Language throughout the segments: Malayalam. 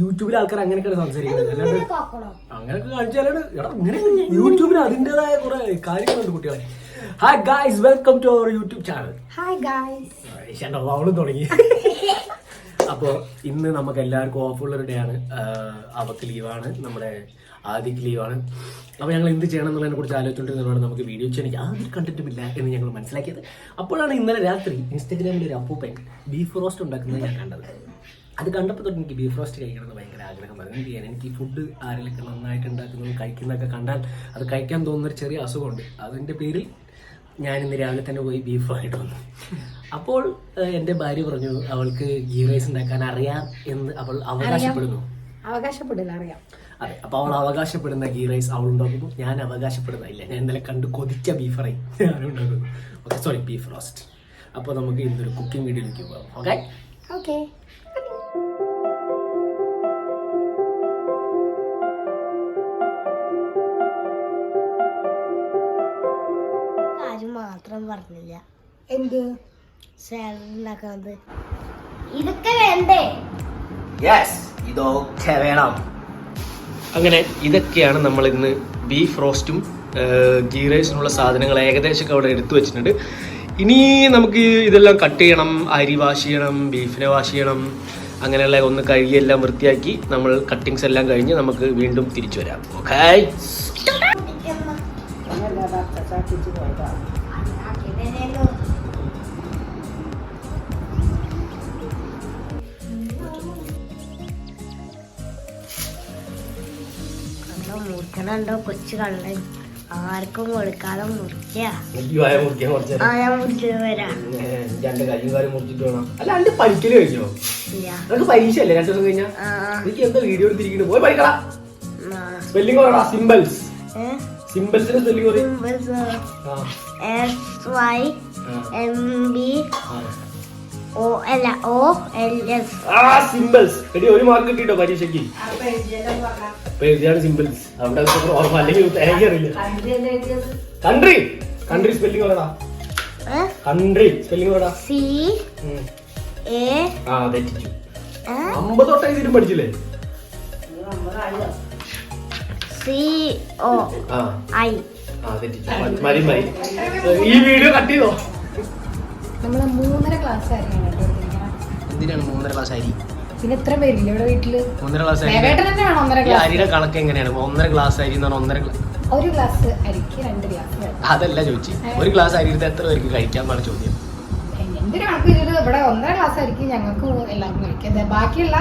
യൂട്യൂബിൽ ആൾക്കാർ അങ്ങനെയൊക്കെ സംസാരിക്കുന്നത് അങ്ങനെയൊക്കെ കാണിച്ചാലാണ് ഇങ്ങനെ യൂട്യൂബിൽ അതിൻ്റെതായ കുറെ കാര്യങ്ങളുണ്ട് കുട്ടികളെ. Hi guys, welcome to our YouTube channel. Hi guys. അവളും തുടങ്ങി. അപ്പോൾ ഇന്ന് നമുക്ക് എല്ലാവർക്കും ഓഫുള്ളൊരു ഡേ ആണ്. അവക്ക് ലീവാണ്, നമ്മുടെ ആദ്യക്ക് ലീവാണ്. അപ്പോൾ ഞങ്ങൾ എന്ത് ചെയ്യണം എന്നുള്ളതിനെ കുറിച്ച് ആലോചിച്ചുകൊണ്ടിരുന്നതാണ് നമുക്ക് വീഡിയോ ചെയ്യാൻ യാതൊരു കണ്ടന്റും ഇല്ല എന്ന് ഞങ്ങൾ മനസ്സിലാക്കിയത്. അപ്പോഴാണ് ഇന്നലെ രാത്രി ഇൻസ്റ്റാഗ്രാമിൽ ഒരു അപ്പൂപ്പൻ ബീഫ് റോസ്റ്റ് ഉണ്ടാക്കുന്നത് ഞാൻ കണ്ടത്. അത് കണ്ടപ്പോൾ തൊട്ട് എനിക്ക് ബീഫ് റോസ്റ്റ് കഴിക്കണമെന്ന് ഭയങ്കര ആഗ്രഹമായിരുന്നു. എന്ത് ചെയ്യാൻ, എനിക്ക് ഫുഡ് ആരെങ്കിലും നന്നായിട്ട് ഉണ്ടാക്കുന്നതും കഴിക്കുന്നതൊക്കെ കണ്ടാൽ അത് കഴിക്കാൻ തോന്നുന്നൊരു ചെറിയ അസുഖമുണ്ട്. അതിൻ്റെ പേരിൽ ഞാൻ ഇന്ന് രാവിലെ തന്നെ പോയി ബീഫായിട്ട് വന്നു. അപ്പോൾ എൻ്റെ ഭാര്യ പറഞ്ഞു അവൾക്ക് ഗീ റൈസ് ഉണ്ടാക്കാൻ അറിയാം എന്ന് അവൾ അവകാശപ്പെടുന്നു. അറിയാം. അതെ, അപ്പോൾ അവൾ അവകാശപ്പെടുന്ന ഗീ റൈസ് അവൾ ഉണ്ടാക്കുന്നു. ഞാൻ അവകാശപ്പെടുന്നില്ല, ഞാൻ ഇന്നലെ കണ്ട് കൊതിച്ച ബീഫ് ഫ്രൈ ഞാനും ഉണ്ടാക്കുന്നു. Okay, sorry, beef roast. അപ്പോൾ നമുക്ക് ഇന്നൊരു കുക്കിംഗ് വീഡിയോയിലേക്ക് പോകാം. Okay okay. മാത്രം പറഞ്ഞില്ല. എന്ത് സാലഡ് ഉണ്ടാക്കുന്നത് ഇതൊക്കെ വേണ്ടേ? യെസ്, ഇതൊക്കെ വേണം. അങ്ങനെ ഇതൊക്കെയാണ് നമ്മൾ ഇന്ന് ബീഫ് റോസ്റ്റും ഗീ റൈസിനുള്ള സാധനങ്ങൾ ഏകദേശമൊക്കെ അവിടെ എടുത്തു വെച്ചിട്ടുണ്ട്. ഇനി നമുക്ക് ഇതെല്ലാം കട്ട് ചെയ്യണം, അരി വാഷ് ചെയ്യണം, ബീഫിനെ വാഷ് ചെയ്യണം, അങ്ങനെയുള്ള ഒന്ന് കഴുകിയെല്ലാം വൃത്തിയാക്കി നമ്മൾ കട്ടിങ്സ് എല്ലാം കഴിഞ്ഞ് നമുക്ക് വീണ്ടും തിരിച്ചു വരാം. ഓക്കേ, മുറിക്കണുണ്ടോ കൊച്ചു കള്ളൻ, ആർക്കും കൊടുക്കാതെ മുറിക്ക. പഠിക്കല് കഴിഞ്ഞോ? പരീക്ഷ അല്ലേ 2 ദിവസം കഴിഞ്ഞാ? എനിക്ക് എന്താ വീഡിയോ എടുത്തിരിക്കുന്നു, പോയി പഠിക്കടാ. സ്പെല്ലിംഗ് പറയടാ. സിമ്പിൾസ്, സിമ്പിൾസിന്റെ സ്പെല്ലിംഗ് പറയും. സിമ്പിൾസ്. എടി, ഒരു മാർക്ക് കിട്ടിട്ടോ പരീക്ഷയ്ക്ക്. എഴുതിയാണ് സിമ്പിൾസ്. അവിടെ ഓർമ്മ, അല്ലെങ്കിൽ അറിയില്ല. കൺട്രി, കൺട്രി സ്പെല്ലിംഗ് പറയടാ. കൺട്രി സ്പെല്ലിംഗ് പറയടാ. തെറ്റിച്ചു. 50 തൊട്ടേ ഇതിലും പഠിച്ചില്ലേ? ഈ വീഡിയോ കട്ട് ചെയ്തോ? നമ്മള് 3.5 ക്ലാസ് ആയിരുന്നു. എന്തിനാണ് 3.5 ക്ലാസ് അരി? പിന്നെ എത്ര പേരില്ല ഇവിടെ വീട്ടില്? 1.5 ക്ലാസ് അരി. അരിയുടെ കണക്ക് എങ്ങനെയാണ്? 1.5 ക്ലാസ് അരി എന്ന് പറഞ്ഞാൽ 1.5 ഒരു ഗ്ലാസ് അരിക്ക് 2 ഗ്ലാസ്. അതല്ല ചോദിച്ചു, ഒരു ഗ്ലാസ് അരി എടുത്ത് എത്ര പേർക്ക് കഴിക്കാന്നാണ് ചോദ്യം. എന്തിനു കണക്ക് ചെയ്തത്? ഇവിടെ 1.5 ക്ലാസ് അരിക്ക് ഞങ്ങൾക്ക് എല്ലാവർക്കും കഴിക്കാം. ബാക്കിയുള്ള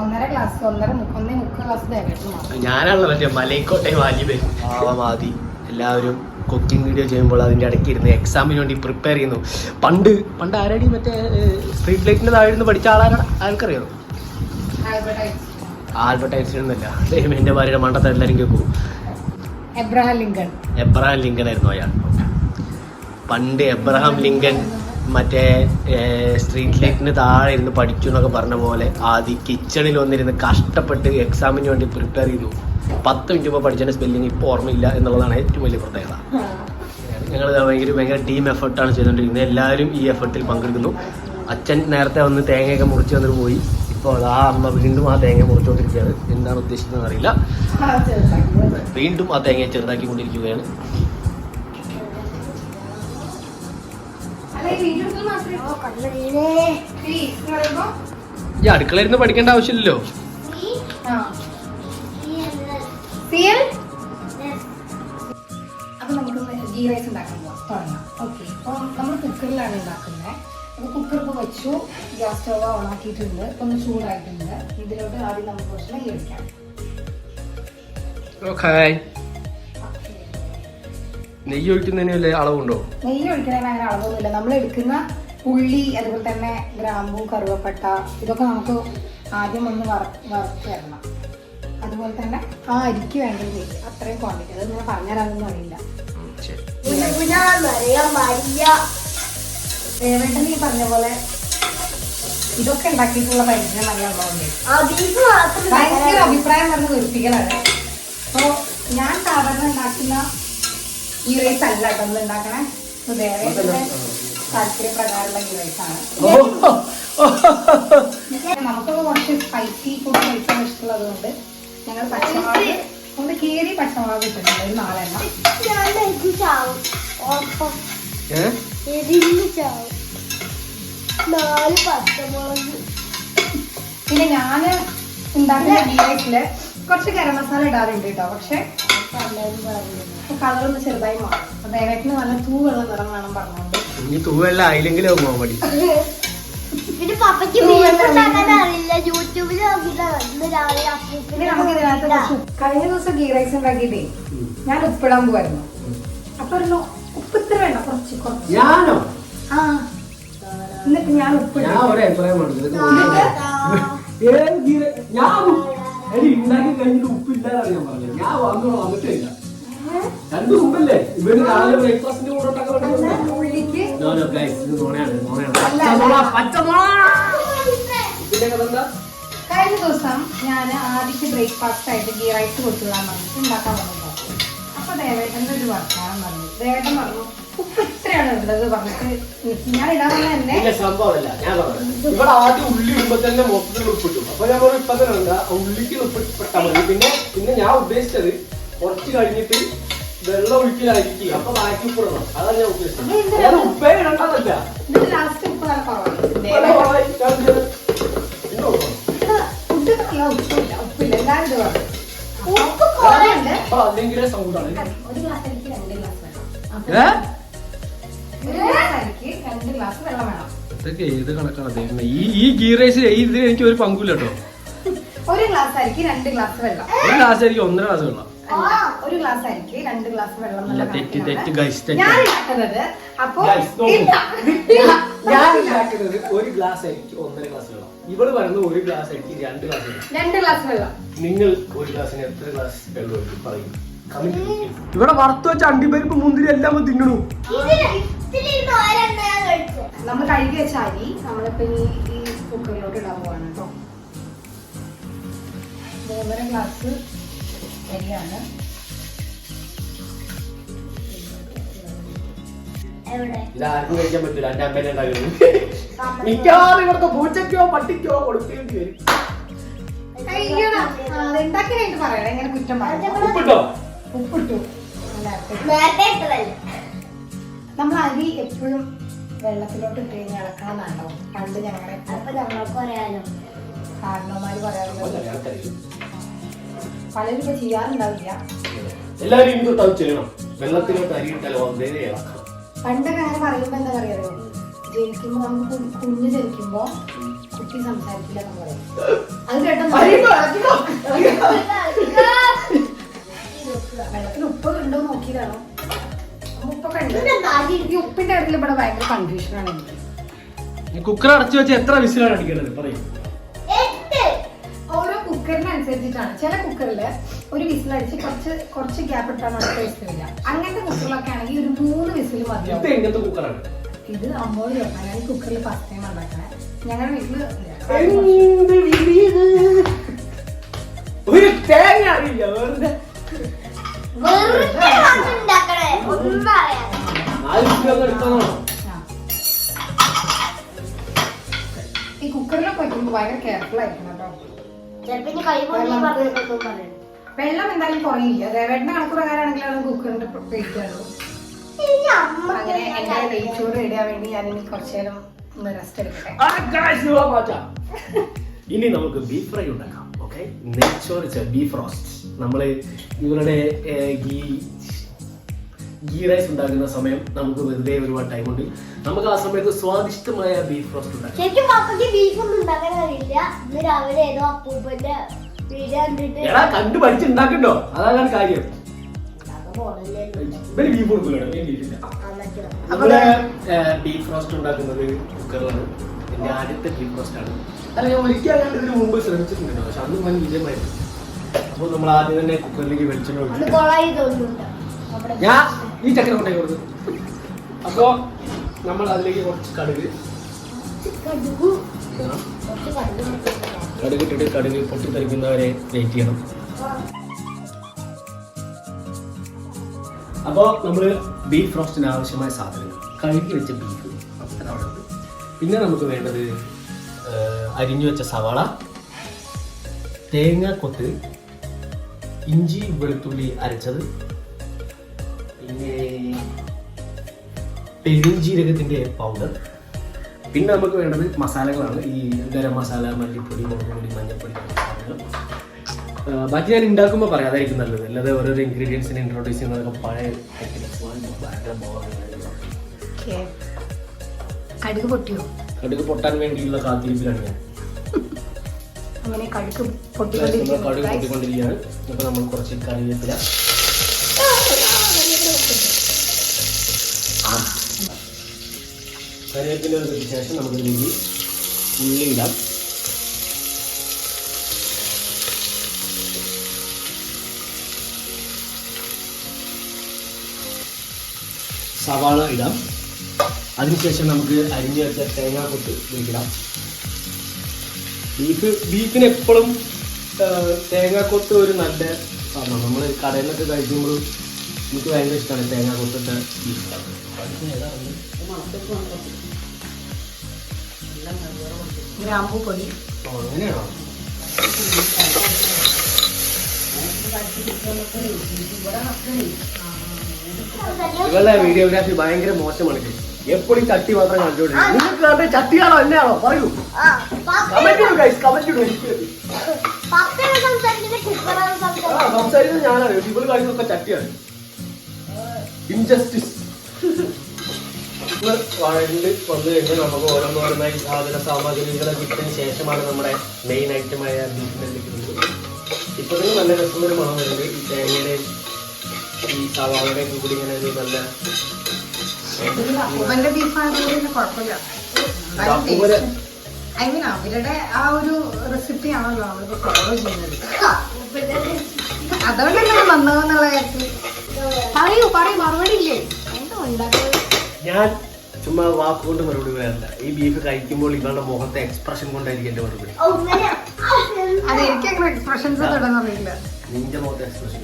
1.5 ക്ലാസ് 1.5 ക്ലാസ് തേങ്ങ. ഞാനാണല്ലോ മറ്റേ മലൈക്കോട്ടെ വാലിബേ ആവാമാതി എല്ലാവരും കുക്കിംഗ് വീഡിയോ ചെയ്യുമ്പോൾ അതിൻ്റെ ഇടയ്ക്ക് ഇരുന്ന് എക്സാമിന് വേണ്ടി പ്രിപ്പയർ ചെയ്യുന്നു. പണ്ട് ആരാടി മറ്റേ സ്ട്രീറ്റ് ലൈറ്റിൻ്റെ താഴെ ഇരുന്ന് പഠിച്ച ആൾക്കറിയാമോ? ആൽബർട്ട് ഐൻസ്റ്റീൻ എന്നല്ല, എൻ്റെ ഭാര്യയുടെ മണ്ടത്തെ എല്ലാവരും കേൾക്കും. എബ്രഹാം ലിങ്കൺ ആയിരുന്നു അയാൾ. പണ്ട് എബ്രഹാം ലിങ്കൺ മറ്റേ സ്ട്രീറ്റ് ലൈറ്റിന് താഴെ ഇരുന്ന് പഠിച്ചു എന്നൊക്കെ പറഞ്ഞ പോലെ ആദ്യം കിച്ചണിൽ വന്നിരുന്ന് കഷ്ടപ്പെട്ട് എക്സാമിന് വേണ്ടി പ്രിപ്പയർ ചെയ്തു. 10 മിനിറ്റ് മുമ്പ് പഠിച്ചതിൻ്റെ സ്പെല്ലിംഗ് ഇപ്പോൾ ഓർമ്മയില്ല എന്നുള്ളതാണ് ഏറ്റവും വലിയ പ്രത്യേകത. ഞങ്ങൾ ഭയങ്കര ടീം എഫർട്ടാണ് ചെയ്തുകൊണ്ടിരിക്കുന്നത്. എല്ലാവരും ഈ എഫർട്ടിൽ പങ്കെടുക്കുന്നു. അച്ഛൻ നേരത്തെ വന്ന് തേങ്ങയൊക്കെ മുറിച്ച് വന്നിട്ട് പോയി. ഇപ്പോൾ ആ അമ്മ വീണ്ടും ആ തേങ്ങ മുറിച്ചുകൊണ്ടിരിക്കുകയാണ്. എന്താണ് ഉദ്ദേശിക്കുന്നത് അറിയില്ല. വീണ്ടും ആ തേങ്ങയെ ചെറുതാക്കിക്കൊണ്ടിരിക്കുകയാണ്. ഈ അടുക്കളയിൽ നിന്ന് പഠിക്കേണ്ട ആവശ്യമില്ലല്ലോ. അപ്പൊ നമുക്ക് ഗീ റൈസ് ഉണ്ടാക്കാൻ തുടങ്ങാം. ഓക്കെ, അപ്പോൾ നമ്മൾ കുക്കറിലാണ് ഉണ്ടാക്കുന്നത്. അപ്പോൾ കുക്കർ ഇപ്പോൾ വെച്ചു, ഗ്യാസ് സ്റ്റവ് ഓൺ ആക്കിയിട്ടുണ്ട്, ഒന്ന് ചൂടായിട്ടുണ്ട്. ഇതിലോട്ട് ആദ്യം നമുക്ക് കുറച്ച് നെയ്യ് ഒഴിക്കാം. നെയ്യ് ഒഴിക്കുന്നതിന് അളവുണ്ടോ? നെയ്യ് ഒഴിക്കുന്നതിന് അങ്ങനെ അളവൊന്നുമില്ല. നമ്മൾ എടുക്കുന്ന ഉള്ളി, അതുപോലെ തന്നെ ഗ്രാമ്പൂ, കറുവപ്പട്ട, ഇതൊക്കെ നമുക്ക് ആദ്യം ഒന്ന് വറുത്ത് വരണം. അതുപോലെ തന്നെ ആ അരിക്ക് വേണ്ടത് നെയ്യ്, അത്രയും ക്വാണ്ടിറ്റി. അത് ഞാൻ പറഞ്ഞുതരാനൊന്നും അറിയില്ല. ദേവേട്ടൻ ഈ പറഞ്ഞ പോലെ ഇതൊക്കെ ഉണ്ടാക്കിയിട്ടുള്ള പരിചയം നല്ല ഭയങ്കര അഭിപ്രായം പറഞ്ഞ് വെറുപ്പിക്കലാണ്. അപ്പോൾ ഞാൻ സാധാരണ ഉണ്ടാക്കുന്ന ഈ റൈസ് അല്ല കേട്ടോ നമ്മൾ ഉണ്ടാക്കണേ. ദേവേട്ടൻ്റെ താല്പര്യപ്രകാരമുള്ള ഈ റൈസാണ്. സ്പൈസി ഫുഡ് കഴിക്കാൻ ഇഷ്ടമുള്ളത് കൊണ്ട് ഞങ്ങൾ പച്ചമുളക് ഒന്ന് കീറി പച്ചമുളക് ഇട്ടിട്ടുണ്ട് ഒരു 4 എണ്ണം. പിന്നെ ഞാൻ ഉണ്ടാക്കുന്ന ഗീറൈസില് കുറച്ച് ഗരം മസാല ഇടാറുണ്ട് കേട്ടോ. പക്ഷെ കളറൊന്ന് ചെറുതായി മാറും. ദേവേട്ടിന് നല്ല തൂവെള്ള നിറം വേണം പറഞ്ഞോണ്ട്. ഇനി തൂവെള്ള ആയില്ലെങ്കിലോ കോമഡി. പിന്നെ പപ്പയ്ക്ക് അറിയില്ല, യൂട്യൂബിൽ പിന്നെ നമുക്ക് ഇതിനകത്ത് കഴിഞ്ഞ ദിവസം ഗീ റൈസ് ഉണ്ടാക്കിയിട്ടേ ഞാൻ ഉപ്പിടാൻ പോവായിരുന്നു. അപ്പൊ പറഞ്ഞു ഉപ്പ് ഇത്ര വേണ്ട, കുറച്ച് കുറച്ച്. ഞാനോ? ആ എന്നിട്ട് ഞാൻ ഉപ്പിട്ടു. ഉണ്ടാക്കി കഴിഞ്ഞിട്ട് ഉപ്പില്ലാതാണ് ഞാൻ പറഞ്ഞത്. ഞാൻ വന്നിട്ടില്ല. രണ്ടു മുമ്പല്ലേ ഇവര് രാവിലെ ബ്രേക്ക്ഫാസ്റ്റിന്റെ കൂടെ ഉള്ളിക്ക് കഴിഞ്ഞ ദിവസം ഞാൻ ആദ്യത്തെ ബ്രേക്ക്ഫാസ്റ്റ് ആയിട്ട് ഗീ റൈസ് കൊടുത്തുവിടാൻ പറഞ്ഞിട്ട് ഉണ്ടാക്കാൻ വന്നിട്ടുണ്ടാവും. അപ്പൊ ദേവേട്ടൻ്റെ ഒരു വർത്താനം പറഞ്ഞു. ദേവേട്ടൻ പറഞ്ഞു ഉപ്പ് ഇത്രയാണ് ഉള്ളത് പറഞ്ഞിട്ട് ഞാൻ ഇടാൻ തന്നെ സംഭവമല്ല. ഞാൻ പറഞ്ഞു ഇവിടെ ആദ്യം ഉള്ളി ഇടുമ്പോ തന്നെ മൊത്തത്തിൽ ഉപ്പിട്ടു. അപ്പൊ ഞാൻ പറഞ്ഞു ഇപ്പൊ തന്നെ ഉള്ളിക്ക് ഉപ്പിട്ടാൽ മതി. പിന്നെ ഞാൻ ഉദ്ദേശിച്ചത് കുറച്ച് കഴിഞ്ഞിട്ട് വെള്ളം ഒഴിക്കലായിരിക്കും. അപ്പൊ ബാക്കി ഉപ്പിടണം. അതാണ് ഞാൻ ഉദ്ദേശിച്ചത്. ഉപ്പേ ഇടണ്ടതല്ല. ഇതിന് ലാസ്റ്റ് ഉപ്പ് നല്ല കുറവാണ്. ഫുഡ് നല്ല ഉപ്പില്ല എല്ലാവരും ഇത് പറഞ്ഞു. അല്ലെങ്കിൽ സൗണ്ടാണ്. ഒരു ഗ്ലാസ് അരിക്ക് 2 ഗ്ലാസ് വേണം. ഒരു ഗ്ലാസ് അരിക്ക് 2 ഗ്ലാസ് വെള്ളം വേണം. ഇതൊക്കെ ഏത് കണക്കാണ് ദൈവമേ. ഈ ഗീ റൈസ് ഇതിൽ എനിക്ക് ഒരു പങ്കുമില്ല കേട്ടോ. ഒരു ഗ്ലാസ് അരിക്ക് 2 ഗ്ലാസ് വെള്ളം. ഒരു ഗ്ലാസ് അരിക്ക് 1.5 ഗ്ലാസ് വെള്ളം. ഒരു ഗ്ലാസ് അരിക്ക് 2 ഗ്ലാസ് വെള്ളം. തെറ്റ് ഗൈസ്. ഞാൻ ഉണ്ടാക്കുന്നത് അപ്പൊ ഞാൻ ഉണ്ടാക്കുന്നത് ഒരു ഗ്ലാസ് അരിക്ക് 1.5 ഗ്ലാസ് വെള്ളം. ഇവള് പറയുന്നത് ഒരു ഗ്ലാസ് അരിക്ക് 2 ഗ്ലാസ് വെള്ളം. 2 ഗ്ലാസ് വെള്ളം. നിങ്ങൾ ഒരു ഗ്ലാസ്സിന് എത്ര ഗ്ലാസ് വെള്ളം ഒഴിക്കും പറയും. ഇവിടെ വറുത്ത് വെച്ച അണ്ടിപ്പരിപ്പ് മുന്തിരി എല്ലാം തിന്നണു. നമ്മൾ കഴുകി വെച്ച അരി നമ്മളിപ്പോ ഈ കുക്കറിലോട്ട് ഇടാൻ പോവാണ് കേട്ടോ. 3.5 ഗ്ലാസ് അരിയാണ്. ഇതാർക്കും കഴിക്കാൻ പറ്റില്ല. എന്റെ അമ്മേനെ ഉണ്ടാകുന്നു. മിക്കവാറും ഇവിടുത്തെ പൂച്ചയ്ക്കോ പട്ടിക്കോ കൊടുക്കേണ്ടി വരും. ഉണ്ടാക്കി കഴിഞ്ഞിട്ട് പറയണേ എങ്ങനെ കുറ്റം പറഞ്ഞു. ഉപ്പിട്ടോ? ഉപ്പിട്ടു. നമ്മൾ അരി എപ്പോഴും വെള്ളത്തിലോട്ട് ഇട്ട് കഴിഞ്ഞാൽ ഇളക്കണമെന്നാണോ പണ്ട് ഞങ്ങളെ കാരണവന്മാര് പറയാറുള്ളത്. പലരും ഇപ്പൊ ചെയ്യാറുണ്ടാവില്ല. എല്ലാവരും ഇനി തൊട്ട് ചെയ്യണം. വെള്ളത്തിലോട്ട് അരിയിട്ടാലോ ഇളക്കണം. പണ്ടൊക്കെ അങ്ങനെ പറയുമ്പോ എന്താ പറയാ, ജനിക്കുമ്പോ നമുക്ക് കുഞ്ഞ് ജനിക്കുമ്പോ കുട്ടി സംസാരിക്കില്ല എന്ന് പറയും. അത് കേട്ടോ വെള്ളത്തിൽ ഉപ്പ് ഉണ്ടോ നോക്കിയതാണോ? ഉപ്പൊക്കെ ഉണ്ട്. ഈ ഉപ്പിന്റെ കാര്യത്തിൽ ഇവിടെ ഭയങ്കര കൺഫ്യൂഷനാണ് എനിക്ക്. കുക്കർ അടച്ചു വെച്ച് എത്ര വിസിലാണ് അടിക്കേണ്ടത് പറയും? ഓരോ കുക്കറിനനുസരിച്ചിട്ടാണ്. ചില കുക്കറില് ഒരു വിസിലടിച്ച് കുറച്ച് ഗ്യാപ്പ് ഇട്ടാണ് അടുത്ത വിസിൽ വരിക. അങ്ങനത്തെ കുക്കറിലൊക്കെ ആണെങ്കിൽ ഒരു 3 വിസിൽ മതി. എങ്ങനത്തെ കുക്കറാണ് ഇത്? അമ്മോട് ചോദിക്കാം. ഞാൻ ഈ കുക്കറിൽ ഫസ്റ്റ് ടൈം ഉണ്ടാക്കണേ. ഞങ്ങളുടെ വീട്ടില് ഒരു തേങ്ങ അറിയില്ല വെറുതെ. ഈ കുക്കറിലൊക്കെ വയ്ക്കുമ്പോ ഭയങ്കര കെയർഫുൾ ആയിരിക്കണം കേട്ടോ. വെള്ളം എന്തായാലും കുറയില്ല. ദേവേട്ടന്റെ കണക്ക് പ്രകാരമാണെങ്കിലാണ് കുക്കറിന്റെ പേടിക്കാറുള്ളൂ. അങ്ങനെ എന്റെ നെയ്ച്ചോറ് റെഡിയാൻ വേണ്ടി ഞാൻ ഇനി കുറച്ചു നേരം ഒന്ന് റെസ്റ്റ് എടുക്കട്ടെ. ഇനി നമുക്ക് ബീഫ് ഫ്രൈ ഉണ്ടാക്കാം. ഓക്കെ, നെയ്ച്ചോറ് ബീഫ് റോസ്റ്റ്. നമ്മള് ഇവരുടെ ഗീ റൈസ് ഉണ്ടാക്കുന്ന സമയം നമുക്ക് വെറുതെ ഒരുപാട് ടൈം ഉണ്ട്. നമുക്ക് ആ സമയത്ത് സ്വാദിഷ്ടമായ ബീഫ് റോസ്റ്റ് ഉണ്ടാക്കാം. ശരിക്കും പാപ്പയ്ക്ക് ബീഫ് ഒന്നും ഉണ്ടാക്കാൻ അറിയില്ല. ഇന്ന് രാവിലെ ഏതോ അപ്പൂപ്പന്റെ വീഡിയോ കണ്ടിട്ട് കണ്ടു പഠിച്ചുണ്ടാക്കണ്ടോ? അതാണ് കാര്യം. ബീഫ് കൊടുക്കില്ല. നമ്മുടെ ബീഫ് റോസ്റ്റ് ഉണ്ടാക്കുന്നത് കുക്കറിലാണ്. എന്റെ ആദ്യത്തെ ബീഫ് റോസ്റ്റ് ആണ്. അല്ല, ഞാൻ ഒരിക്കലും ഇതിന് മുമ്പ് ശ്രമിച്ചിട്ടുണ്ടോ, പക്ഷെ അന്ന് വൻ വിജയമായിരുന്നു. അപ്പോൾ നമ്മൾ ആദ്യം തന്നെ കുക്കറിലേക്ക് വെളിച്ചെണ്ണ ഒഴിച്ചു. ഞാൻ ഈ ചക്കര കൊണ്ടേ കൊടുത്തു. അപ്പോ നമ്മൾ അതിലേക്ക് കുറച്ച് കടുക് ഇട്ടിട്ട് കടുക് പൊട്ടിത്തെറിക്കുന്നവരെ വെയിറ്റ് ചെയ്യണം. അപ്പോൾ നമ്മൾ ബീഫ് റോസ്റ്റിന് ആവശ്യമായ സാധനങ്ങൾ കഴുകി വെച്ച ബീഫ് അവിടെ ഉണ്ട്. പിന്നെ നമുക്ക് വേണ്ടത് അരിഞ്ഞു വെച്ച സവാള, തേങ്ങാക്കൊത്ത്, ഇഞ്ചി വെളുത്തുള്ളി അരച്ചത്, പിന്നെ പെരുംജീരകത്തിന്റെ പൗഡർ, പിന്നെ നമുക്ക് വേണ്ടത് മസാലകളാണ്. ഈ ഗരം മസാല, മല്ലിപ്പൊടി, മുളക് പൊടി, മഞ്ഞൾപ്പൊടി, മസാലകൾ. ബാക്കി ഞാൻ ഉണ്ടാക്കുമ്പോൾ പറയാം, അതായിരിക്കും നല്ലത്. അല്ലാതെ ഓരോരോ ഇൻഗ്രീഡിയൻസിനെ ഇൻട്രോഡ്യൂസ് ചെയ്യുന്നതൊക്കെ പഴയ കടുക് പൊട്ടിയോ? കടുക് പൊട്ടാൻ വേണ്ടിയുള്ള കാത്തിരിപ്പിലാണ് ഞാൻ. അങ്ങനെ കടുക് കടുക് പൊട്ടിക്കൊണ്ടിരിക്കുകയാണ്. അപ്പൊ നമ്മൾ കുറച്ച് കറിവേപ്പില, കറിവേപ്പില ഇട്ടതിന് ശേഷം നമുക്കിതിലേക്ക് ഉള്ളി ഇടാം. സവാള ഇടാം. അതിനുശേഷം നമുക്ക് അരിഞ്ഞു വെച്ച തേങ്ങാക്കൊത്ത് ഇടാം. ബീഫിന് എപ്പോഴും തേങ്ങാക്കൊത്ത് ഒരു നല്ല സാധനമാണ്. നമ്മൾ കടയിൽ നിന്നൊക്കെ കഴിക്കുമ്പോൾ എനിക്ക് ഭയങ്കര ഇഷ്ടമാണ് തേങ്ങാക്കൊത്തിട്ട ബീഫ്. ഗ്രാമ്പൂ പൊടി. അങ്ങനെയാണോ? ഇവരുടെ വീഡിയോഗ്രാഫി ഭയങ്കര മോശമാണ്. എപ്പോഴും ചട്ടി മാത്രം കണ്ടുകൊണ്ടിരിക്കും. നിങ്ങൾക്ക് കണ്ട ചട്ടിയാണോ എന്നെയാണോ പറയൂ. സംസാരിക്കുന്നത് ഞാനാണ്. ഇവര് കാണിക്കുന്നൊക്കെ ചട്ടിയാണ്. ഇൻജസ്റ്റിസ്. വഴണ്ട് വന്നു കഴിഞ്ഞാൽ നമുക്ക് ഓരോന്നോരോന്നായി സാധന സാമഗ്രികളെ കിട്ടിയതിന് ശേഷമാണ് നമ്മുടെ മെയിൻ ഐറ്റമായ ബീഫിനെ കിട്ടുന്നത്. ഇപ്പൊ തന്നെ നല്ല രസമൊരു മണം വരുന്നത്. ഈ തേങ്ങയുടെയും ഈ സവാളയുടെയും കൂടി ഇങ്ങനെ ഒരു നല്ല അവരുടെ ആ ഒരു റെസിപ്പി ആണല്ലോ നമ്മളിപ്പോ ഫോളോ ചെയ്യുന്നത്. അതുകൊണ്ടല്ലേ വന്നതെന്നുള്ള കാര്യത്തിൽ പറയൂ മറുപടി ഇല്ലേ? എന്താ ഉണ്ടാക്കുന്നത്? ഞാൻ ചുമ്മാ വാക്കുകൊണ്ട് മറുപടി പറയാറില്ല. ഈ ബീഫ് കഴിക്കുമ്പോൾ ഇവളുടെ മുഖത്തെ എക്സ്പ്രഷൻ കൊണ്ടായിരിക്കും എന്റെ മറുപടി. അത് എനിക്ക് അങ്ങനെ എക്സ്പ്രഷൻസ് തുടങ്ങുന്നില്ല. നിന്റെ മുഖത്തെ എക്സ്പ്രഷൻ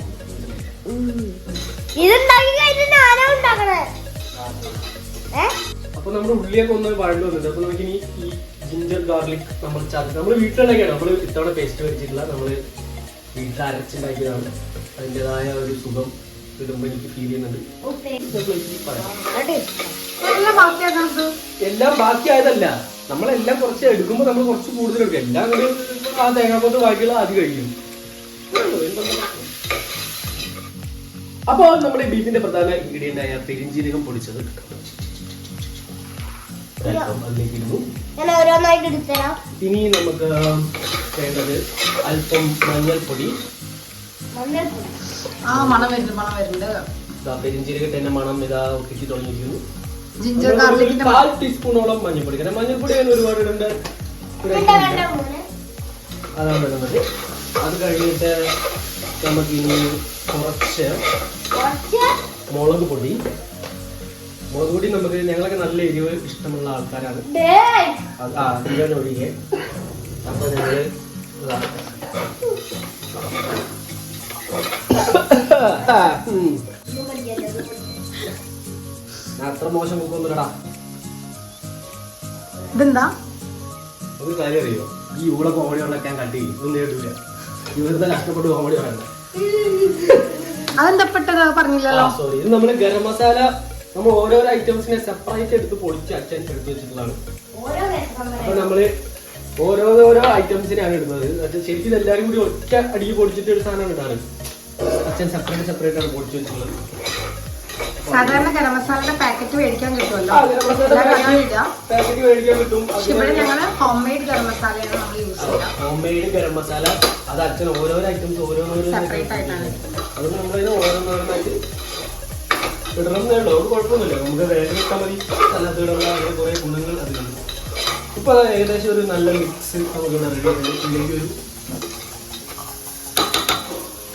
അപ്പൊ നമ്മുടെ ഉള്ളിയൊക്കെ ഒന്ന് വഴണ്ട് വന്നിട്ട് അപ്പൊ നമുക്ക് ഇനി ഈ ജിഞ്ചർ ഗാർലിക് നമ്മൾ നമ്മൾ വീട്ടിലുണ്ടാക്കിയാണ്. നമ്മൾ ഇത്തവണ പേസ്റ്റ് വരച്ചിട്ടില്ല. നമ്മള് വീട്ടിൽ അരച്ചുണ്ടാക്കിയതാണ്. അതിൻ്റെതായ ഒരു സുഖം ഇടുമ്പോ എനിക്ക് ഫീൽ ചെയ്യുന്നുണ്ട്. എല്ലാം ബാക്കിയായതല്ല, നമ്മളെല്ലാം കുറച്ച് എടുക്കുമ്പോൾ നമ്മൾ കുറച്ച് കൂടുതൽ എടുക്കും. എല്ലാം കൂടി ആ തേങ്ങാക്കൊത്ത് ബാക്കിയുള്ള ആദ്യം കഴിക്കും. അപ്പോൾ നമ്മുടെ ബീഫിന്റെ പ്രധാന ഇൻഗ്രീഡിയന്റ് ആയ പെരിഞ്ജീരകം പൊടിച്ചത് ഇനി നമുക്ക് വേണ്ടത് അല്പം മഞ്ഞൾപ്പൊടി. പെരിഞ്ജീരകത്തിന്റെ മണം ഇതാ കിട്ടി തുടങ്ങിയിരിക്കുന്നു. 1/4 ടീസ്പൂണോളം മഞ്ഞൾപ്പൊടി. കാരണം മഞ്ഞൾപ്പൊടി അതിന് ഒരുപാട് ഇടേണ്ട അതാണ് വേണ്ടത്. അത് കഴിഞ്ഞിട്ട് നമുക്ക് ഇനി കുറച്ച് മുളക് പൊടി. നമുക്ക് ഞങ്ങളൊക്കെ നല്ല എരിവ് ഇഷ്ടമുള്ള ആൾക്കാരാണ്. ഇതാണ് ഒഴികെ. അപ്പൊ ഞങ്ങള് അത്ര മോശം കുക്കൊന്നുമില്ലടാ. ഇതെന്താ ഒരു കാര്യം അറിയോ? ഈ ഇവിടെ കോമഡികളൊക്കെ ഞാൻ കണ്ടു ഒന്നും കേട്ടില്ല. ഇവിടുത്തെ കഷ്ടപ്പെട്ട് കോമഡി പറയണ്ട. അതെന്തപ്പെട്ടത് പറഞ്ഞില്ലല്ലോ. സോറി. ഇത് നമ്മള് ഗരം മസാല നമ്മൾ ഓരോരോ ഐറ്റംസിനെ സെപ്പറേറ്റ് എടുത്ത് പൊടിച്ച് അച്ഛൻ എടുത്ത് വെച്ചിട്ടുള്ളതാണ്. അപ്പൊ നമ്മള് ഓരോരോ ഐറ്റംസിനെയാണ് ഇടുന്നത്. ശരിക്കും എല്ലാവരും കൂടി ഒറ്റ അടിക്ക് പൊടിച്ചിട്ട് ഒരു സാധനമാണ് ഇടാറ്. അച്ഛൻ സെപ്പറേറ്റ് ആണ് പൊടിച്ചു വെച്ചിട്ടുള്ളത്. സാധാരണ ഗരം മസാലയുടെ പാക്കറ്റ് മേടിക്കാൻ കിട്ടുമല്ലോ. പാക്കറ്റ് മേടിക്കാൻ കിട്ടും. ഇവിടെ ഞങ്ങള് ഹോം മെയ്ഡ് ഗരം മസാലയാണ് നമ്മൾ യൂസ് ചെയ്യുക. ഹോം മെയ്ഡ് ഗരം മസാല അത് അച്ഛൻ ഓരോരോ ഐറ്റംസ് ഓരോന്നോരോ സെപ്പറേറ്റ് ആയിട്ടാണ്. അത് നമ്മളിത് ഓരോന്നോരോന്നായിട്ട് ഇടണമെന്നുണ്ടോ? അത് കുഴപ്പമൊന്നുമില്ല. നമുക്ക് വേഗം ഇട്ടാൽ മതി. അല്ലാത്ത ഇടുന്ന അങ്ങനെ കുറെ ഗുണങ്ങൾ അതിലുണ്ട്. ഇപ്പൊ ഏകദേശം ഒരു നല്ല മിക്സ് നമുക്ക് റെഡി ആയിട്ടുണ്ട്. ഇതിലേക്ക് ഒരു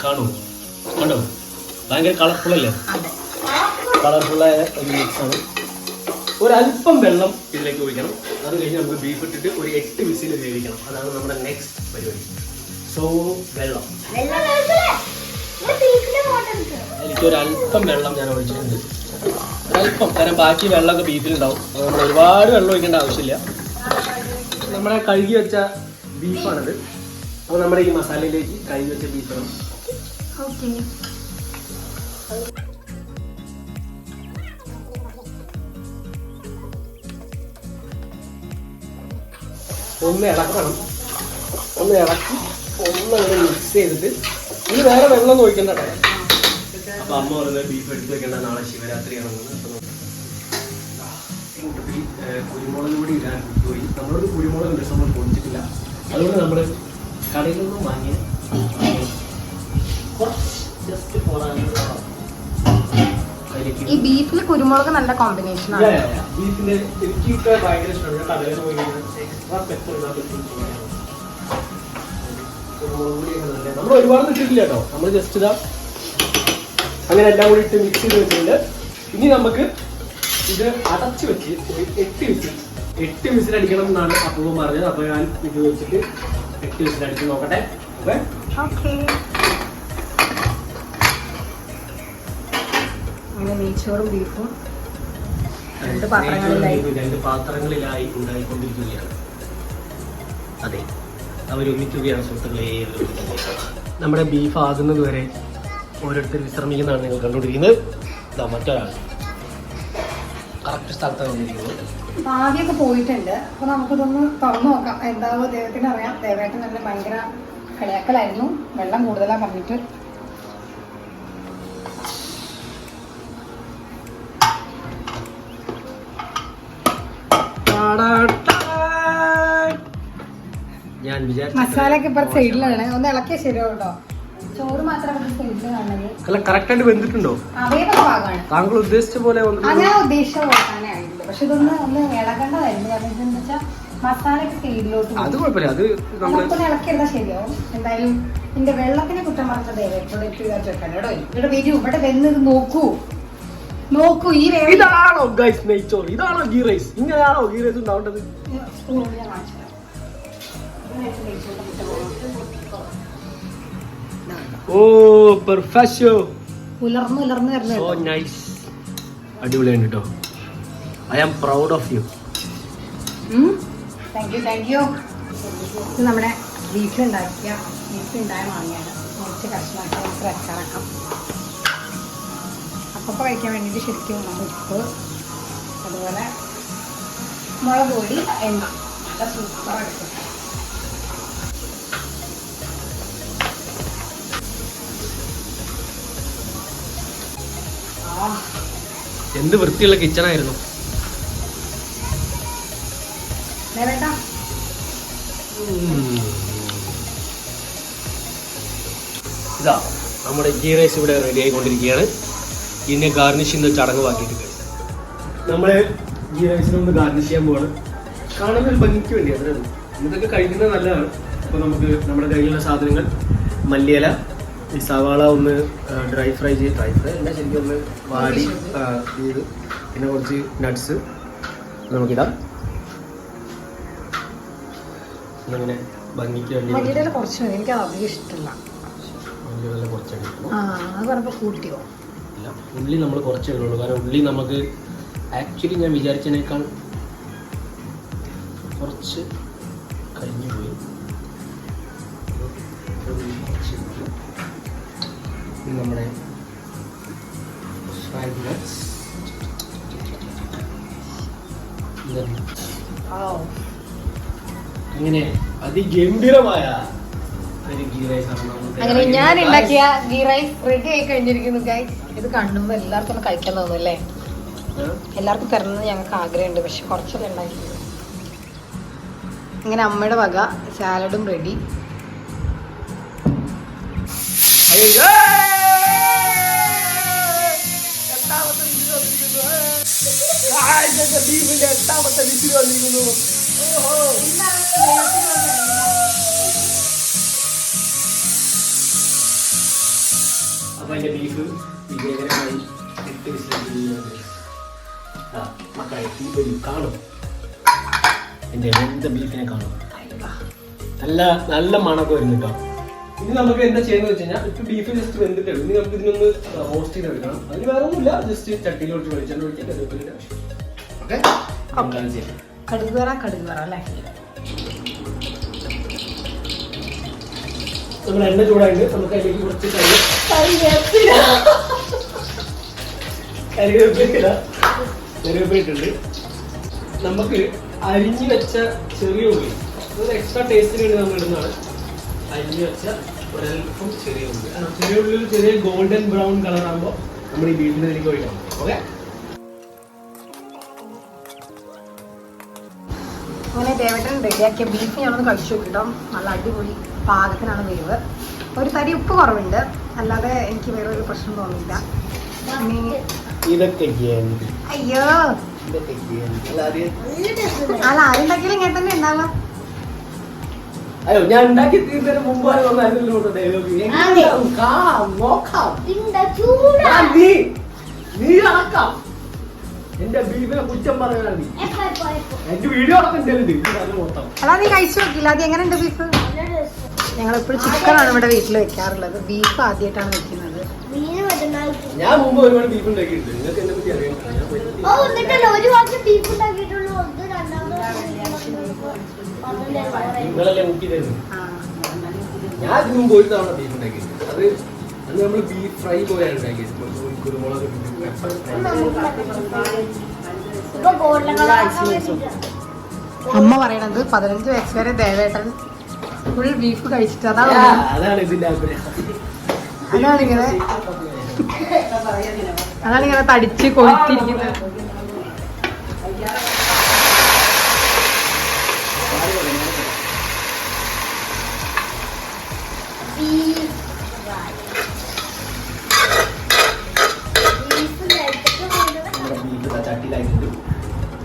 കണ്ടോ ഭയങ്കര കളർഫുൾ അല്ലേ? കളർഫുള്ളായ ഒരു മിക്സാണ്. ഒരല്പം വെള്ളം ഇതിലേക്ക് ഒഴിക്കണം. അത് കഴിഞ്ഞ് നമുക്ക് ബീഫ് ഇട്ടിട്ട് ഒരു 8 വിസിൽ വേവിക്കണം. അതാണ് നമ്മുടെ നെക്സ്റ്റ് പരിപാടി. സോ വെള്ളം എനിക്കൊരല്പം വെള്ളം ഞാൻ ഒഴിച്ചിട്ടുണ്ട്. ഒരല്പം, കാരണം ബാക്കി വെള്ളമൊക്കെ ബീഫിലുണ്ടാവും. നമ്മൾ ഒരുപാട് വെള്ളം ഒഴിക്കേണ്ട ആവശ്യമില്ല. നമ്മളെ കഴുകി വെച്ച ബീഫാണിത്. അപ്പോൾ നമ്മുടെ ഈ മസാലയിലേക്ക് കഴുകി വെച്ച ബീഫ് ഇടണം. ഓക്കെ. ഒന്ന് ഇളക്കണം, ഒന്ന് ഇളക്കി ഒന്നങ്ങനെ മിക്സ് ചെയ്തിട്ട് ഇനി വേറെ വെള്ളം ഒഴിക്കണ്ട. അപ്പൊ അമ്മ പറയുന്നത് ബീഫ് എടുത്ത് വെക്കേണ്ട, നാളെ ശിവരാത്രിയാണെന്ന്. കുരുമുളക് കൂടി ഇടാൻ പോയി. നമ്മളൊരു കുരുമുളക് ഉണ്ട്, നമ്മൾ പൊടിച്ചിട്ടില്ല. അതുകൊണ്ട് നമ്മൾ കടയിൽ നിന്നും വാങ്ങിയ ജസ്റ്റ് ഈ ബീഫിൽ കുരുമുളക് നല്ല കോമ്പിനേഷൻ ആണ്. ബീഫിന്റെ എനിക്കൊക്കെ ഭയങ്കര ഇഷ്ടമാണ്. ഞാൻ കടയിൽ പോയി എക്സ്ട്രാ പെപ്പർ ഇടാൻ പറ്റും. നമ്മൾ ഒരുപാട് ഇട്ടിട്ടില്ല കേട്ടോ, നമ്മൾ ജസ്റ്റ് ഇതാ അങ്ങനെ എല്ലാം കൂടി ഇട്ട് മിക്സ് ചെയ്ത് വെച്ചിട്ടുണ്ട്. ഇനി നമുക്ക് ഇത് അടച്ചു വെച്ച് ഒരു 8 വിസിൽ അടിക്കണം എന്നാണ് അപ്പൂപ്പൻ പറഞ്ഞത്. അപ്പൊ ഞാൻ ഇത് വെച്ചിട്ട് 8 വിസിൽ അടിച്ച് നോക്കട്ടെ. ഓക്കെ. അങ്ങനെ നെയ്ച്ചോറും ബീഫും രണ്ട് പാത്രങ്ങളിലായി ഉണ്ടായിക്കൊണ്ടിരിക്കുകയാണ്. അതെ, അവരൊന്നിക്കുകയാണ് സുഹൃത്തുക്കളെ. നമ്മുടെ ബീഫ് ആകുന്നത് വരെ ഓരോരുത്തർ വിശ്രമിക്കുന്നതാണ് നിങ്ങൾ കണ്ടുകൊണ്ടിരിക്കുന്നത്. ഇതാ മറ്റൊരാൾ കറക്റ്റ് സ്ഥലത്താണ് വന്നിരിക്കുന്നത്. ആദ്യമൊക്കെ പോയിട്ടുണ്ട്. അപ്പൊ നമുക്കിതൊന്ന് തുറന്നു നോക്കാം. എന്താവോ ദൈവത്തിന് അറിയാം. ദേവേട്ടൻ നല്ല ഭയങ്കര കളിയാക്കലായിരുന്നു, വെള്ളം കൂടുതലാ പറഞ്ഞിട്ട്. ഞാൻ വിചാരിച്ചു മസാലയൊക്കെ ഇപ്പൊ സൈഡിലാണ്. ഒന്ന് ഇളക്കിയ ശരിയാവും കേട്ടോ. ചോറ് മാത്രം സൈഡിൽ കാണുന്നത്. അല്ല, കറക്റ്റ് ആയിട്ട് വെന്തിട്ടുണ്ടോ? അവയുടെ ഭാഗമാണ് താങ്കൾ ഉദ്ദേശിച്ച പോലെ. ഞാൻ ഉദ്ദേശിച്ച പോലെ ആയിട്ടില്ല. പക്ഷെ ഇതൊന്ന് ഇളകേണ്ടതായിരുന്നു. കാരണം എന്താ വെച്ചാൽ മസാലയൊക്കെ സൈഡിലോട്ട് അത് കുഴപ്പമില്ല, അത് നമുക്കൊന്ന് ഇളക്കിയെടുത്താൽ ശരിയാവും. എന്തായാലും എന്റെ വെള്ളത്തിനെ കുറ്റം പറഞ്ഞ ദേവേട്ടോട് വെക്കാൻ കേട്ടോ. ഇവിടെ വരൂ, ഇവിടെ വെന്നത് നോക്കൂ. ഈ ഇതാണോ ഗൈസ് നെയ്ച്ചോറ്? ഇതാണോ ഗീ റൈസ്? ഇങ്ങനെയാണോ ഗീ റൈസ് ഉണ്ടാവേണ്ടത്? ഓ പെർഫെക്റ്റ്. ഉലർന്നു വരുന്നത്. So nice. അടിപൊളിയാണ് കേട്ടോ. I am proud of you. Thank you. ഇത് നമ്മുടെ വീട്ടിലുണ്ടായ മാങ്ങയാണ്. കുറച്ച് കഷ്ണമാക്കി നമുക്ക് അച്ചാറാക്കാം. അപ്പം കഴിക്കാൻ വേണ്ടിയിട്ട് ശരിക്കും ഉപ്പ്, അതുപോലെ മുളക് പൊടി, എണ്ണ, നല്ല സൂപ്പറായിട്ട്. എന്ത് വൃത്തിയുള്ള കിച്ചണായിരുന്നു. ഇതാ നമ്മുടെ ഗീ റൈസ് ഇവിടെ റെഡി ആയിക്കൊണ്ടിരിക്കുകയാണ്. ഇതിനെ ഗാർണിഷ് ചെയ്യുന്ന ചടങ്ങ് ബാക്കിയിട്ട് നമ്മൾ ഗീ റൈസിനൊന്ന് ഗാർണിഷ് ചെയ്യാൻ പോവാണ്. കാണുന്ന ഒരു ഭംഗിക്ക് വേണ്ടി അത്രേ ഉള്ളൂ. ഇതൊക്കെ കഴിക്കുന്നത് നല്ലതാണ്. അപ്പോൾ നമുക്ക് നമ്മുടെ കയ്യിലുള്ള സാധനങ്ങൾ, മല്ലിയില, ഈ സവാള ഒന്ന് ഡ്രൈ ഫ്രൈ അല്ല ശരിക്കും ഒന്ന് വാടി ചെയ്ത്, പിന്നെ കുറച്ച് നട്ട്സ് നമുക്കിടാം. അങ്ങനെ ഭംഗിക്ക് വേണ്ടി കുറച്ച് എനിക്ക് അധികം ഇഷ്ടമില്ല. കൂട്ടിയോ? ഇല്ല, ഉള്ളി നമ്മൾ കുറച്ചേ ഇടുള്ളൂ. കാരണം ഉള്ളി നമുക്ക് ആക്ച്വലി ഞാൻ വിചാരിച്ചതിനേക്കാൾ കുറച്ച് കഴിഞ്ഞു പോയി. നമ്മുടെ ഫ്രൈഡ് നട്ട്സ് ഇങ്ങനെ അതിഗംഭീരമായ ഒരു ഗീ റൈസ് ആണ്. അങ്ങനെ ഞാൻ ഉണ്ടാക്കിയ ഗീ റൈസ് റെഡി ആയി കഴിഞ്ഞിരിക്കുന്നു ഗൈസ്. ഇത് കാണുമ്പോൾ എല്ലാവർക്കും ഒന്ന് കഴിക്കാൻ തോന്നും അല്ലേ? എല്ലാവർക്കും തരുന്നത് ഞങ്ങൾക്ക് ആഗ്രഹമുണ്ട്, പക്ഷെ കുറച്ചൊക്കെ ഉണ്ടാക്കി. ഇങ്ങനെ അമ്മയുടെ വക സാലഡും റെഡി. എട്ടാമത്തെ വിസിൽ വന്നിരിക്കുന്നു. അപ്പൊ എന്റെ ബീഫ് വിജയകരമായി 8 വിസിൽ മക്കളെ കാണും. എന്റെ വെന്ത ബീഫിനെ കാണും. നല്ല മണമൊക്കെ വരുന്നു കേട്ടോ. ഇനി നമുക്ക് എന്താ ചെയ്യുന്നത് വെച്ച് കഴിഞ്ഞാൽ, ഇപ്പൊ ബീഫ് ജസ്റ്റ് വെന്തിട്ടേ ഉള്ളൂ. ഇനി നമുക്ക് ഇതിനൊന്ന് റോസ്റ്റ് ചെയ്ത് എടുക്കണം. അതിന് വേറെ ഒന്നുമില്ല, ജസ്റ്റ് ചട്ടിയിലോട്ട് വെളിച്ചെണ്ണ ഒഴിക്കാൻ കരുവേപ്പില ആവശ്യം. ഓക്കെ, കടുക് വറ അല്ലേ? നമ്മൾ എണ്ണ ചൂടായിട്ട് നമുക്ക് അതിലേക്ക് കുറച്ച് കറിവേപ്പില ഇട്ടുണ്ട്. നമുക്ക് അരിഞ്ഞു വെച്ച ചെറിയ ഉള്ളി, ഒരു എക്സ്ട്രാ ടേസ്റ്റിന് വേണ്ടി നമ്മൾ ഇടുന്നതാണ്. അരിഞ്ഞു വെച്ച ഒരൽപ്പം ചെറിയ ഉള്ളി, ചെറിയ ഉള്ളിൽ ചെറിയ ഗോൾഡൻ ബ്രൗൺ കളർ ആകുമ്പോൾ നമ്മൾ ഈ ബീഫിന്റെ ഇതിലേക്ക് ഒഴിക്കണം. ഓക്കെ, അങ്ങനെ ദേവേട്ടൻ റെഡിയാക്കിയ ബീഫ് ഞാനൊന്ന് കഴിച്ചു നോക്കിട്ടോ. നല്ല അടിപൊളി പാകത്തിനാണ് വേവ്. ഒരു തരി ഉപ്പ് കുറവുണ്ട്, അല്ലാതെ എനിക്ക് വേറെ ഒരു പ്രശ്നം തോന്നിയില്ല. ഇതൊക്കെ അയ്യോ അല്ല ആരുണ്ടാക്കിയാലും ഇങ്ങനെ തന്നെ ഉണ്ടാവാം. അയ്യോ ഞാൻ ഉണ്ടാക്കി തീർന്നതിന് മുമ്പ് നീ അടക്കാം. എന്റെ ബീഫിനെ കുറ്റം പറയാനാണ് എന്റെ വീഡിയോ മൊത്തം. അതാ നീ കഴിച്ചു നോക്കില്ല. അത് എങ്ങനെയുണ്ട് ബീഫ്? ഞങ്ങളെപ്പോഴും ചിക്കനാണ് ഇവിടെ വീട്ടിൽ വെക്കാറുള്ളത്. ബീഫ് ആദ്യമായിട്ടാണ് വെക്കുന്നത്. ഞാൻ മുമ്പ് ഒരുപാട് ബീഫ് ഉണ്ടാക്കിയിട്ടുണ്ട്. നിങ്ങൾക്ക് എന്നെ പറ്റി അറിയാം. നിങ്ങളല്ലേ മുക്കി തരുന്നു. ഞാൻ ഇതിന് മുമ്പ് ഒരു തവണ ബീഫ് ഉണ്ടാക്കിയിട്ടുണ്ട്. അത് നമ്മൾ ബീഫ് ഫ്രൈ പോയാണ് ഉണ്ടാക്കിയത്. കുരുമുളക് അമ്മ പറയണത് 15 വയസ്സ് വരെ ദേവേട്ടൻ ഫുൾ ബീഫ് കഴിച്ചിട്ട് അതാണ് ഇതിന്റെ അതാണിങ്ങനെ തടിച്ച് കൊഴുത്തിരിക്കുന്നത്.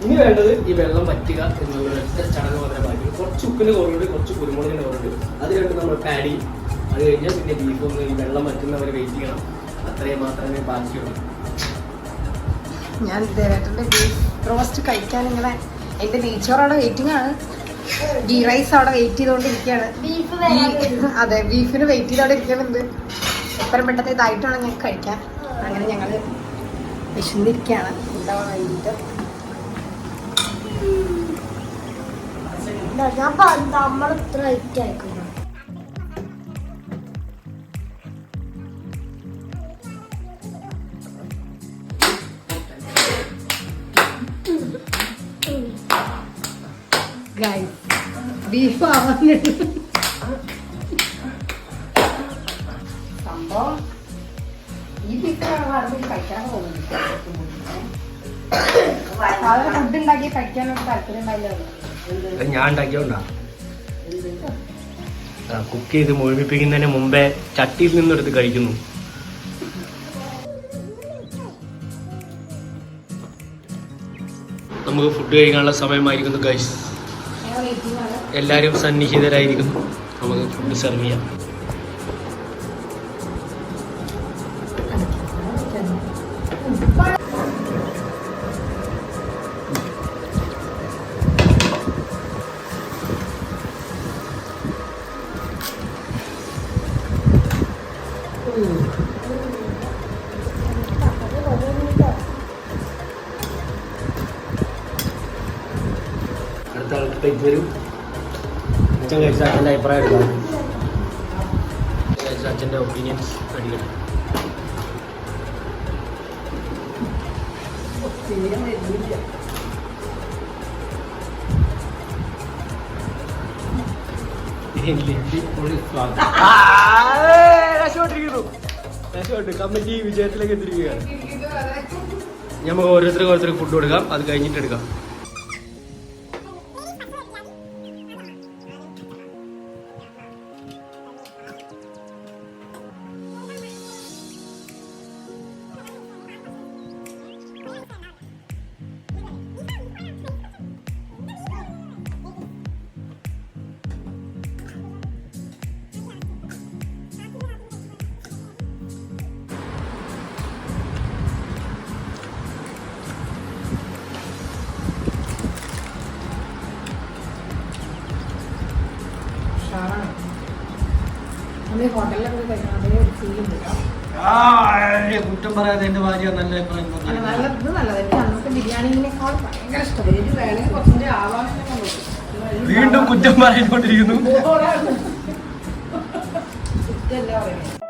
ഇനി വേണ്ടത് ഈ വെള്ളം വറ്റുക എന്നുള്ള ചടങ്ങ് മാത്രമേ ബാക്കി. കുറച്ച് ഉപ്പിന് കുറവുണ്ട്, കുറച്ച് കുരുമുളകിന് കുറവുണ്ട്. അത് രണ്ട് നമ്മൾ ആഡ് ചെയ്യും. അത് കഴിഞ്ഞാൽ പിന്നെ ബീഫ് ഒന്ന് ഈ വെള്ളം വറ്റുന്നവരെ വെയിറ്റ് ചെയ്യണം. അത്രയും മാത്രമേ ബാക്കിയുള്ളൂ. ഞാൻ ദേവേട്ടൻ്റെ ബീഫ് റോസ്റ്റ് കഴിക്കാൻ ഇങ്ങനെ എൻ്റെ നെയ്ച്ചോറ് അവിടെ വെയിറ്റിംഗ് ആണ്. ഗീ റൈസ് അവിടെ വെയിറ്റ് ചെയ്തുകൊണ്ടിരിക്കുകയാണ്. അതെ, ബീഫിന് വെയിറ്റ് ചെയ്തോടെ ഇരിക്കുന്നുണ്ട്. എത്രയും പെട്ടെന്ന് ഇതായിട്ടാണ് ഞങ്ങൾക്ക് കഴിക്കാൻ. അങ്ങനെ ഞങ്ങൾ വിശന്നിരിക്കുകയാണ് ഉണ്ടാവാൻ വേണ്ടിയിട്ട്. നമ്മളിത്ര ഐറ്റ് ആയിക്കുന്നു. ബീഫ് ആവാനുണ്ട് സംഭവം. ഈ ബീഫ് കഴിക്കാൻ പോകുന്നുണ്ട്. ഫുഡ് ഉണ്ടാക്കി കഴിക്കാനൊക്കെ താല്പര്യം ഉണ്ടായില്ല. ഞാൻ ഉണ്ടാക്കിയോണ്ടാ. കുക്ക് ചെയ്ത് മുഴുമിപ്പിക്കുന്നതിന് മുമ്പേ ചട്ടിയിൽ നിന്നെടുത്ത് കഴിക്കുന്നു. നമുക്ക് ഫുഡ് കഴിക്കാനുള്ള സമയമായിരിക്കുന്നു ഗൈസ്. എല്ലാവരും സന്നിഹിതരായിരിക്കുന്നു. നമുക്ക് ഫുഡ് സെർവ് ചെയ്യാം. അടുത്ത ആൾക്കാർക്ക് വരും. അച്ഛൻ്റെ അഭിപ്രായം എടുക്കാം. അച്ഛൻ്റെ ഒപ്പീനിയൻസ് അടിക്കണം. കമ്മിറ്റി വിജയത്തിലേക്ക് എത്തിരിക്കുകയാണ്. നമുക്ക് ഓരോരുത്തർക്ക് ഫുഡ് കൊടുക്കാം. അത് കഴിഞ്ഞിട്ട് എടുക്കാം. ഹോട്ടലിലൊക്കെ കഴിക്കണം. അതേ ഒരു ഫീലും കിട്ടാം. കുറ്റം പറയാതെ എന്റെ ഭാര്യ നല്ല നല്ലത് നല്ലത്. എനിക്ക് അന്നത്തെ ബിരിയാണിനേക്കാൾ ഭയങ്കര ഇഷ്ടം. വീണ്ടും കുറ്റം പറഞ്ഞുകൊണ്ടിരിക്കുന്നു. ഇതല്ല പറയുന്നത്.